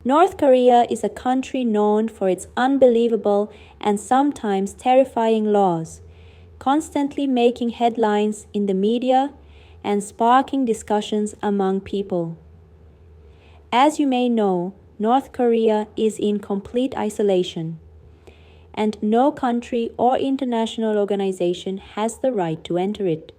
North Korea is a country known for its unbelievable and sometimes terrifying laws, constantly making headlines in the media and sparking discussions among people. As you may know, North Korea is in complete isolation, and no country or international organization has the right to enter it.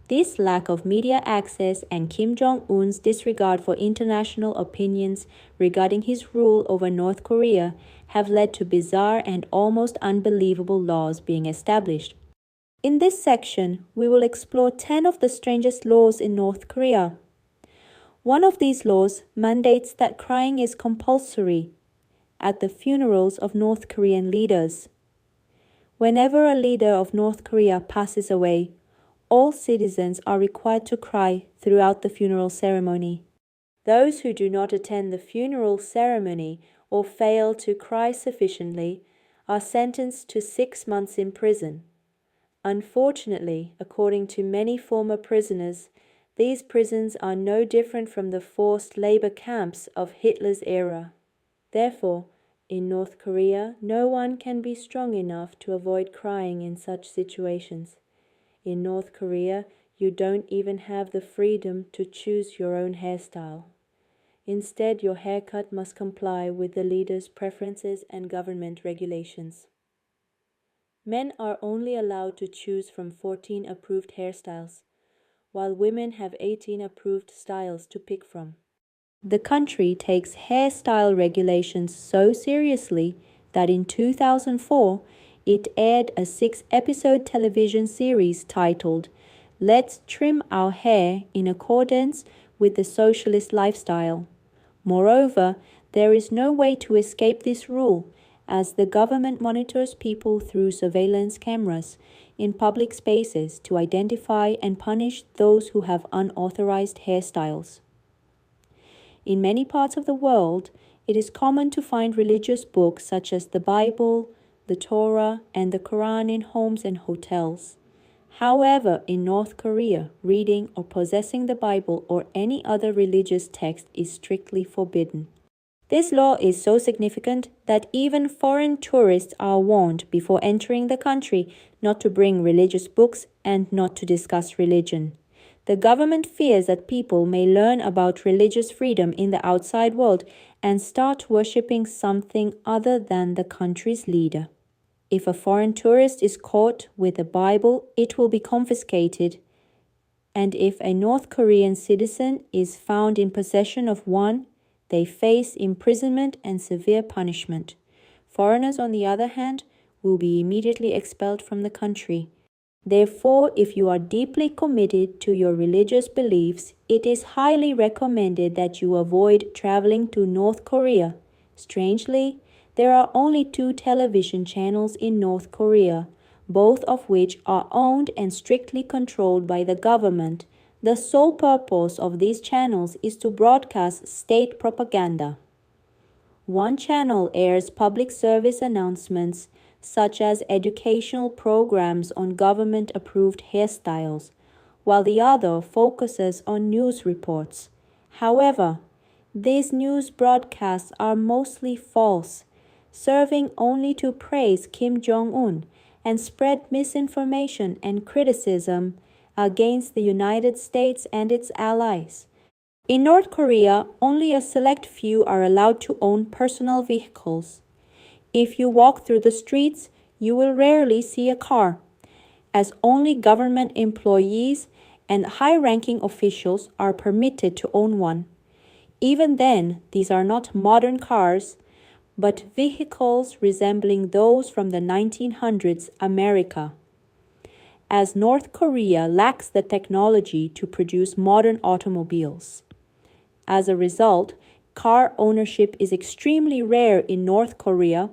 This lack of media access and Kim Jong-un's disregard for international opinions regarding his rule over North Korea have led to bizarre and almost unbelievable laws being established. In this section, we will explore 10 of the strangest laws in North Korea. One of these laws mandates that crying is compulsory at the funerals of North Korean leaders. Whenever a leader of North Korea passes away, all citizens are required to cry throughout the funeral ceremony. Those who do not attend the funeral ceremony or fail to cry sufficiently are sentenced to 6 months in prison. Unfortunately, according to many former prisoners, these prisons are no different from the forced labor camps of Hitler's era. Therefore, in North Korea, no one can be strong enough to avoid crying in such situations. In North Korea, you don't even have the freedom to choose your own hairstyle. Instead, your haircut must comply with the leader's preferences and government regulations. Men are only allowed to choose from 14 approved hairstyles, while women have 18 approved styles to pick from. The country takes hairstyle regulations so seriously that in 2004, it aired a 6-episode television series titled Let's Trim Our Hair in Accordance with the Socialist Lifestyle. Moreover, there is no way to escape this rule, as the government monitors people through surveillance cameras in public spaces to identify and punish those who have unauthorized hairstyles. In many parts of the world, it is common to find religious books such as the Bible, the Torah, and the Quran in homes and hotels. However, in North Korea, reading or possessing the Bible or any other religious text is strictly forbidden. This law is so significant that even foreign tourists are warned before entering the country not to bring religious books and not to discuss religion. The government fears that people may learn about religious freedom in the outside world and start worshipping something other than the country's leader. If a foreign tourist is caught with a Bible, it will be confiscated. And if a North Korean citizen is found in possession of one, they face imprisonment and severe punishment. Foreigners, on the other hand, will be immediately expelled from the country. Therefore, if you are deeply committed to your religious beliefs, it is highly recommended that you avoid traveling to North Korea. Strangely, there are only 2 television channels in North Korea, both of which are owned and strictly controlled by the government. The sole purpose of these channels is to broadcast state propaganda. One channel airs public service announcements, such as educational programs on government-approved hairstyles, while the other focuses on news reports. However, these news broadcasts are mostly false, serving only to praise Kim Jong-un and spread misinformation and criticism against the United States and its allies. In North Korea, only a select few are allowed to own personal vehicles. If you walk through the streets, you will rarely see a car, as only government employees and high-ranking officials are permitted to own one. Even then, these are not modern cars, but vehicles resembling those from the 1900s America. As North Korea lacks the technology to produce modern automobiles. As a result, car ownership is extremely rare in North Korea,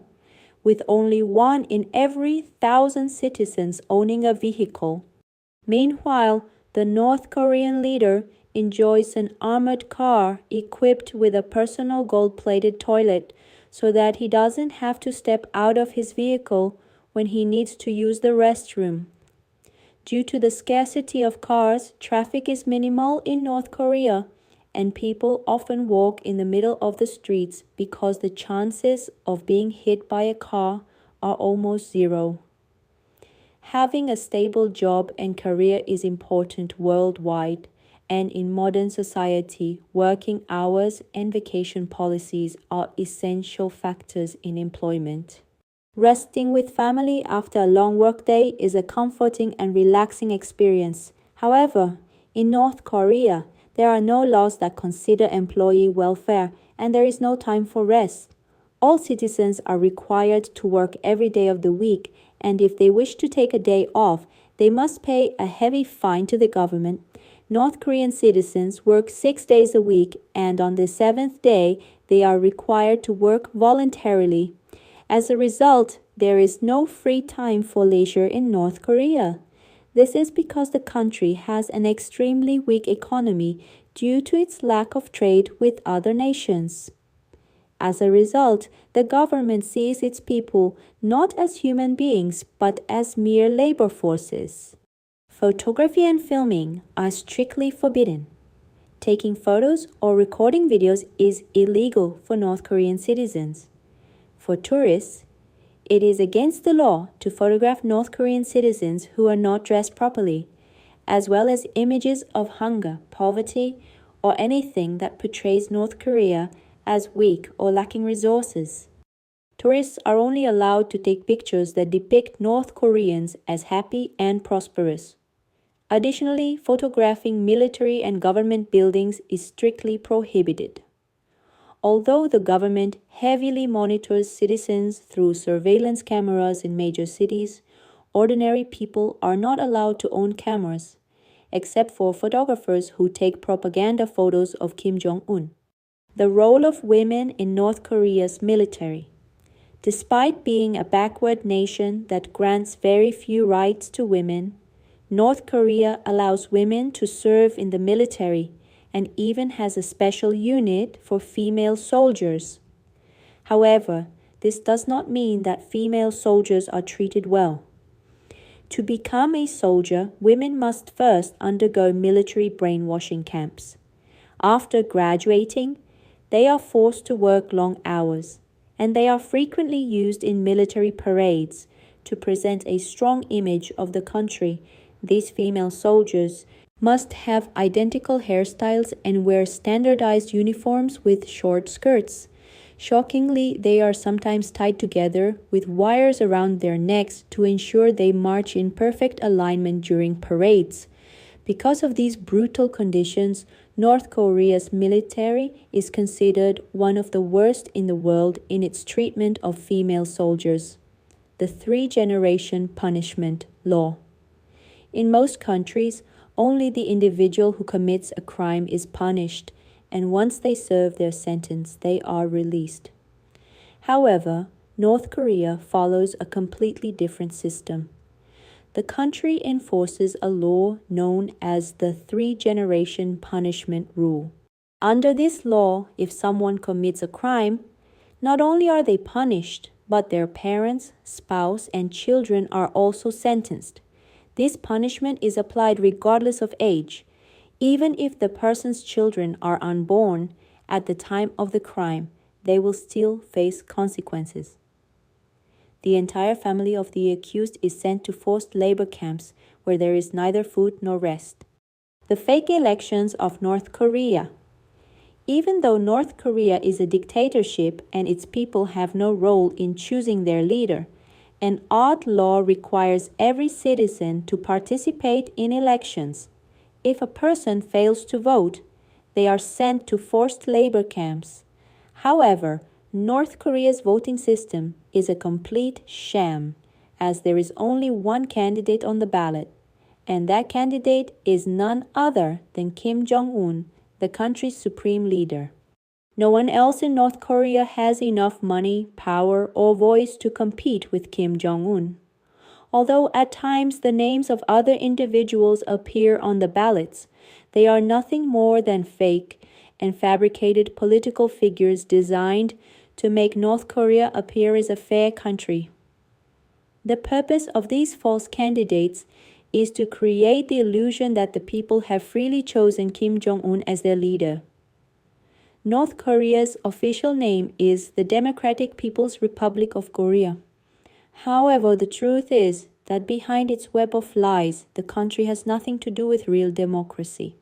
with only 1 in every 1,000 citizens owning a vehicle. Meanwhile, the North Korean leader enjoys an armored car equipped with a personal gold-plated toilet so that he doesn't have to step out of his vehicle when he needs to use the restroom. Due to the scarcity of cars, traffic is minimal in North Korea, and people often walk in the middle of the streets because the chances of being hit by a car are almost zero. Having a stable job and career is important worldwide, and in modern society, working hours and vacation policies are essential factors in employment. Resting with family after a long workday is a comforting and relaxing experience. However, in North Korea, there are no laws that consider employee welfare, and there is no time for rest. All citizens are required to work every day of the week, and if they wish to take a day off, they must pay a heavy fine to the government. North Korean citizens work 6 days a week, and on the seventh day, they are required to work voluntarily. As a result, there is no free time for leisure in North Korea. This is because the country has an extremely weak economy due to its lack of trade with other nations. As a result, the government sees its people not as human beings but as mere labor forces. Photography and filming are strictly forbidden. Taking photos or recording videos is illegal for North Korean citizens. For tourists, it is against the law to photograph North Korean citizens who are not dressed properly, as well as images of hunger, poverty, or anything that portrays North Korea as weak or lacking resources. Tourists are only allowed to take pictures that depict North Koreans as happy and prosperous. Additionally, photographing military and government buildings is strictly prohibited. Although the government heavily monitors citizens through surveillance cameras in major cities, ordinary people are not allowed to own cameras, except for photographers who take propaganda photos of Kim Jong-un. The role of women in North Korea's military. Despite being a backward nation that grants very few rights to women, North Korea allows women to serve in the military and even has a special unit for female soldiers. However, this does not mean that female soldiers are treated well. To become a soldier, women must first undergo military brainwashing camps. After graduating, they are forced to work long hours, and they are frequently used in military parades to present a strong image of the country. These female soldiers must have identical hairstyles and wear standardized uniforms with short skirts. Shockingly, they are sometimes tied together with wires around their necks to ensure they march in perfect alignment during parades. Because of these brutal conditions, North Korea's military is considered one of the worst in the world in its treatment of female soldiers. The three-generation punishment law. In most countries, only the individual who commits a crime is punished, and once they serve their sentence, they are released. However, North Korea follows a completely different system. The country enforces a law known as the three-generation punishment rule. Under this law, if someone commits a crime, not only are they punished, but their parents, spouse, and children are also sentenced. This punishment is applied regardless of age. Even if the person's children are unborn at the time of the crime, they will still face consequences. The entire family of the accused is sent to forced labor camps where there is neither food nor rest. The fake elections of North Korea. Even though North Korea is a dictatorship and its people have no role in choosing their leader, an odd law requires every citizen to participate in elections. If a person fails to vote, they are sent to forced labor camps. However, North Korea's voting system is a complete sham, as there is only one candidate on the ballot, and that candidate is none other than Kim Jong-un, the country's supreme leader. No one else in North Korea has enough money, power, or voice to compete with Kim Jong-un. Although at times the names of other individuals appear on the ballots, they are nothing more than fake and fabricated political figures designed to make North Korea appear as a fair country. The purpose of these false candidates is to create the illusion that the people have freely chosen Kim Jong-un as their leader. North Korea's official name is the Democratic People's Republic of Korea. However, the truth is that behind its web of lies, the country has nothing to do with real democracy.